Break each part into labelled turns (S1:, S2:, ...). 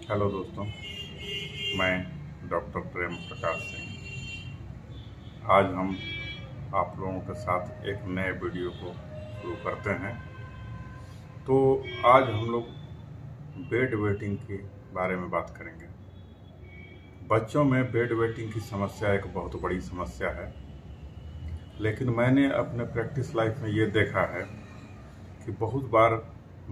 S1: Hello दोस्तों, मैं doctor Prem Prakash Singh. आज हम आप लोगों के साथ एक नए वीडियो को शुरू करते हैं। तो आज हम लोग बेड वेटिंग के बारे में बात करेंगे। बच्चों में बेड वेटिंग की समस्या एक बहुत बड़ी समस्या है, लेकिन मैंने अपने प्रैक्टिस लाइफ में ये देखा है कि बहुत बार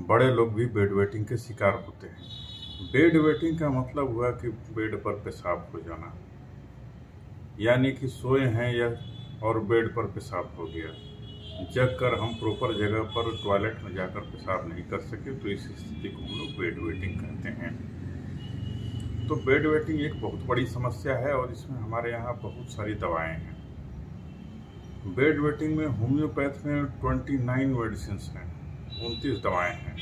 S1: बड़े लोग भी बेड वेटिंग के शिकार होते हैं। बेड वेटिंग का मतलब हुआ कि बेड पर पेशाब हो जाना, यानी कि सोए हैं या और बेड पर पेशाब हो गया। जग कर हम प्रॉपर जगह पर टॉयलेट में जाकर पेशाब नहीं कर सके, तो इस स्थिति को हम लोग बेड वेटिंग कहते हैं। तो बेड वेटिंग एक बहुत बड़ी समस्या है और इसमें हमारे यहाँ बहुत सारी दवाएं हैं। बेड वेटिंग में होम्योपैथ में 29 मेडिसिन हैं, 29 दवाएं हैं,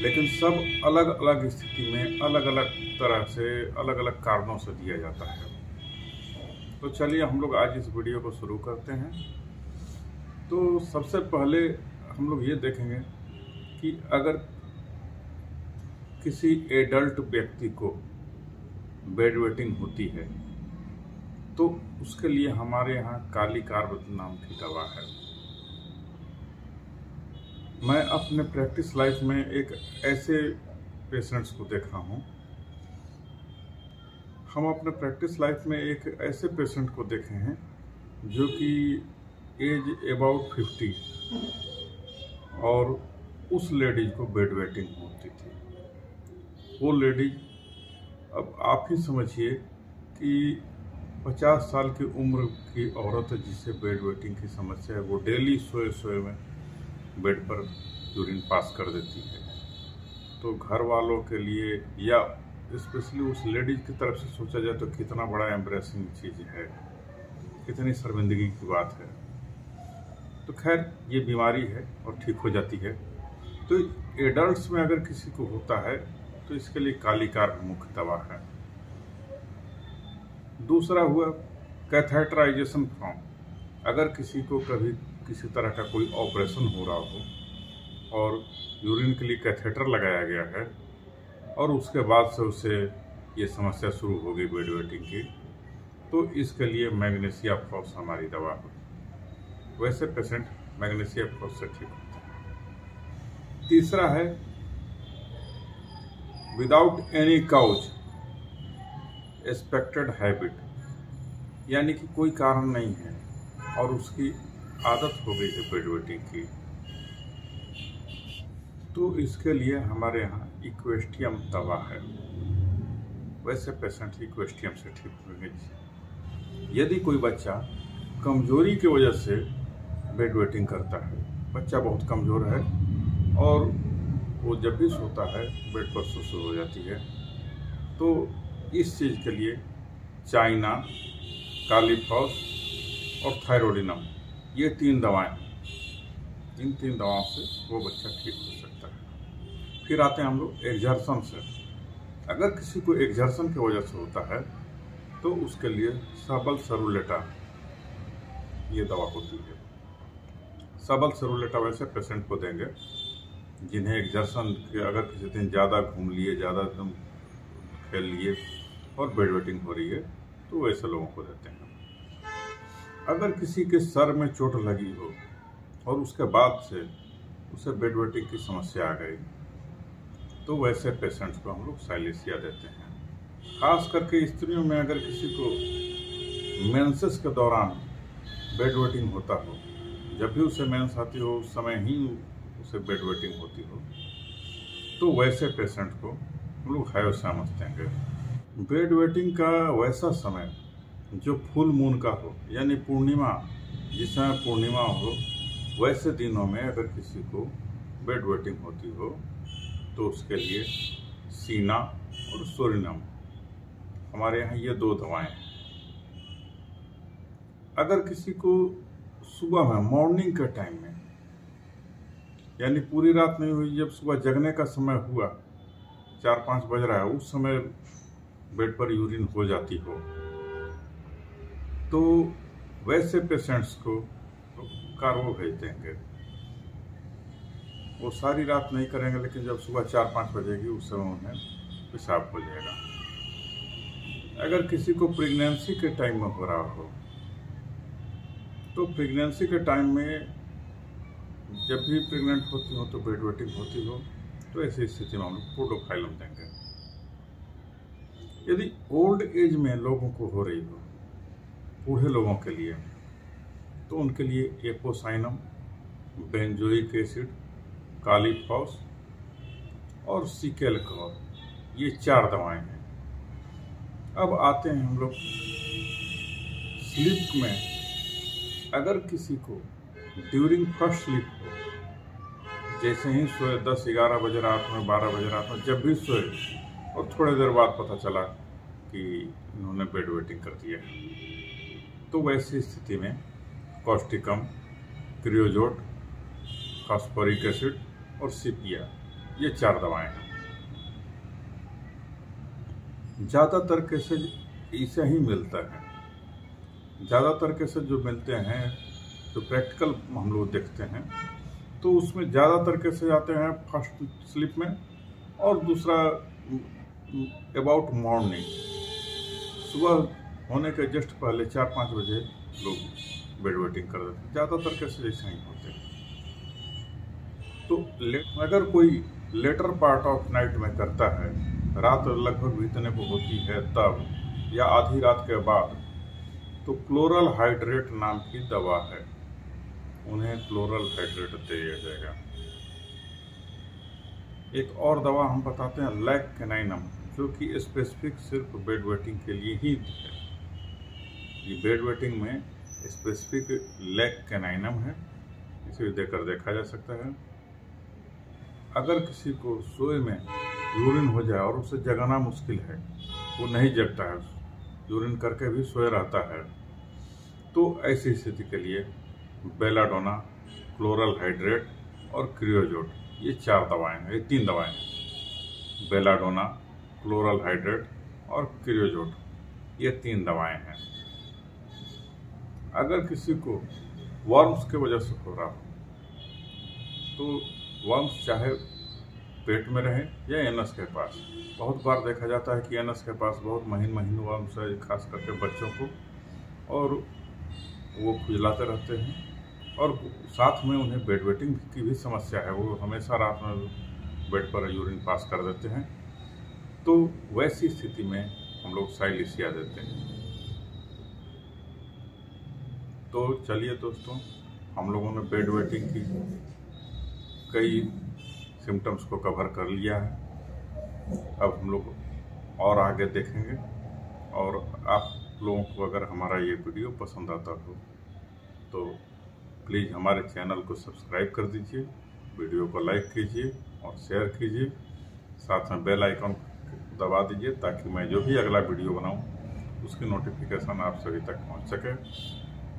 S1: लेकिन सब अलग अलग स्थिति में अलग अलग तरह से अलग अलग कारणों से दिया जाता है। तो चलिए हम लोग आज इस वीडियो को शुरू करते हैं। तो सबसे पहले हम लोग ये देखेंगे कि अगर किसी एडल्ट व्यक्ति को बेड वेटिंग होती है तो उसके लिए हमारे यहाँ काली कार्ब नाम की दवा है। मैं अपने प्रैक्टिस लाइफ में एक ऐसे पेशेंट्स को देखा हूँ। हम अपने प्रैक्टिस लाइफ में एक ऐसे पेशेंट को देखे हैं जो कि एज अबाउट 50 और उस लेडीज को बेड वेटिंग होती थी। वो लेडीज, अब आप ही समझिए कि 50 साल की उम्र की औरत है जिसे बेड वेटिंग की समस्या है। वो डेली सोए सोए में बेड पर यूरिन पास कर देती है। तो घर वालों के लिए या स्पेशली उस लेडीज की तरफ से सोचा जाए तो कितना बड़ा एम्ब्रेसिंग चीज़ है, कितनी शर्मिंदगी की बात है। तो खैर ये बीमारी है और ठीक हो जाती है। तो एडल्ट्स में अगर किसी को होता है तो इसके लिए काली कार्ब मुख्य दवा है। दूसरा हुआ कैथेटराइजेशन फॉर्म। अगर किसी को कभी किसी तरह का कोई ऑपरेशन हो रहा हो और यूरिन के लिए कैथेटर लगाया गया है और उसके बाद से उसे ये समस्या शुरू हो गई बेड वेटिंग की, तो इसके लिए मैग्नीशिया फॉस हमारी दवा होगी। वैसे पेशेंट मैग्नीशिया फॉस से ठीक होता है। तीसरा है without any cause expected habit, यानी कि कोई कारण नहीं है और उसकी आदत हो गई है बेड वेटिंग की, तो इसके लिए हमारे यहाँ इक्वेस्टियम दवा है। वैसे पेशेंट इक्वेस्टियम से ठीक होंगे। यदि कोई बच्चा कमजोरी की वजह से बेड वेटिंग करता है, बच्चा बहुत कमजोर है और वो जब भी सोता है बेड पर सुसु हो जाती है, तो इस चीज़ के लिए चाइना, कालीफॉस और थायरोडिनम, ये 3 दवाएं, इन 3 दवाओं से वो बच्चा ठीक हो सकता है। फिर आते हैं हम लोग एक्सर्शन से। अगर किसी को एक्सर्शन की वजह से होता है तो उसके लिए सबल सरुलेटा ये दवा होती है। सबल सरुलेटा वैसे पेशेंट को देंगे जिन्हें एक्सर्शन के, अगर किसी दिन ज़्यादा घूम लिए, ज़्यादा एकदम खेल लिए और बेड वेटिंग हो रही है, तो वैसे लोगों को देते हैं। अगर किसी के सर में चोट लगी हो और उसके बाद से उसे बेड वेटिंग की समस्या आ गई, तो वैसे पेशेंट्स को हम लोग साइलेसिया देते हैं। खास करके स्त्रियों में अगर किसी को मेंसेस के दौरान बेड वेटिंग होता हो, जब भी उसे मेंस आती हो उस समय ही उसे बेड वेटिंग होती हो, तो वैसे पेशेंट को हम लोग हायोसामस देंगे। बेड वेटिंग का वैसा समय जो फुल मून का हो, यानी पूर्णिमा, जिस समय पूर्णिमा हो, वैसे दिनों में अगर किसी को बेड वेटिंग होती हो तो उसके लिए सीना और सोरिनम, हमारे यहाँ ये 2 दवाएं हैं। अगर किसी को सुबह में, मॉर्निंग के टाइम में, यानी पूरी रात नहीं हुई, जब सुबह जगने का समय हुआ, 4-5 बज रहा है, उस समय बेड पर यूरिन हो जाती हो, तो वैसे पेशेंट्स को कार्बो भेज देंगे। वो सारी रात नहीं करेंगे, लेकिन जब सुबह 4-5 बजेगी उस समय उन्हें पेशाब हो जाएगा। अगर किसी को प्रेगनेंसी के टाइम में हो रहा हो, तो प्रेगनेंसी के टाइम में जब भी प्रेग्नेंट होती हो तो बेड वेटिंग होती हो, तो ऐसी स्थिति में हम लोग पोडोफाइलम देंगे। यदि ओल्ड एज में लोगों को हो रही हो, बूढ़े लोगों के लिए, तो उनके लिए एपोसाइनम, बेंजोइक एसिड, कालीफॉस और सिकेलकॉर, ये 4 दवाएं हैं। अब आते हैं हम लोग स्लीप में। अगर किसी को ड्यूरिंग फर्स्ट स्लीप हो, जैसे ही सोए 10-11 बजे रात में, 12 बजे रात में, जब भी सोए और थोड़ी देर बाद पता चला कि इन्होंने बेड वेटिंग कर दिया, तो वैसी स्थिति में कॉस्टिकम, क्रियोजोट, फॉस्फोरिक एसिड और सिपिया, ये 4 दवाएं हैं। ज़्यादातर केसेज इसे ही मिलता है। ज़्यादातर केसेज जो मिलते हैं, जो प्रैक्टिकल हम लोग देखते हैं, तो उसमें ज़्यादातर केसेज आते हैं फर्स्ट स्लीप में, और दूसरा अबाउट मॉर्निंग, सुबह होने के जस्ट पहले 4-5 बजे लोग बेड वेटिंग कर देते हैं। ज़्यादातर केसेज ऐसे ही होते हैं। तो अगर कोई लेटर पार्ट ऑफ नाइट में करता है, रात लगभग बीतने को होती है तब, या आधी रात के बाद, तो क्लोरल हाइड्रेट नाम की दवा है, उन्हें क्लोरल हाइड्रेट दिया जाएगा। एक और दवा हम बताते हैं, लैक कैनाइनम, जो कि स्पेसिफिक सिर्फ बेड वेटिंग के लिए ही है। ये बेड वेटिंग में स्पेसिफिक लैक कैनाइनम है, इसे देकर देखा जा सकता है। अगर किसी को सोए में यूरिन हो जाए और उसे जगाना मुश्किल है, वो नहीं जगता है, यूरिन करके भी सोए रहता है, तो ऐसी स्थिति के लिए बेलाडोना, क्लोरल हाइड्रेट और क्रियोजोट, ये 4 दवाएं हैं, ये 3 दवाएं हैं। बेलाडोना, क्लोरल हाइड्रेट और क्रियोजोट, ये 3 दवाएं हैं। अगर किसी को वर्म्स की वजह से हो रहा हो, तो वर्म्स चाहे पेट में रहे या एनस के पास, बहुत बार देखा जाता है कि एनस के पास बहुत महीन वर्म्स है, खास करके बच्चों को, और वो खुजलाते रहते हैं, और साथ में उन्हें बेड वेटिंग की भी समस्या है, वो हमेशा रात में बेड पर यूरिन पास कर देते हैं। तो वैसी स्थिति में हम लोग साइलिसिया देते हैं। तो चलिए दोस्तों, हम लोगों ने बेड वेटिंग की कई सिम्टम्स को कवर कर लिया है। अब हम लोग और आगे देखेंगे, और आप लोगों को अगर हमारा ये वीडियो पसंद आता हो तो प्लीज़ हमारे चैनल को सब्सक्राइब कर दीजिए, वीडियो को लाइक कीजिए और शेयर कीजिए, साथ में बेल आइकन दबा दीजिए, ताकि मैं जो भी अगला वीडियो बनाऊं उसकी नोटिफिकेशन आप सभी तक पहुंच सके।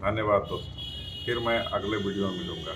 S1: धन्यवाद दोस्तों, फिर मैं अगले वीडियो में मिलूँगा।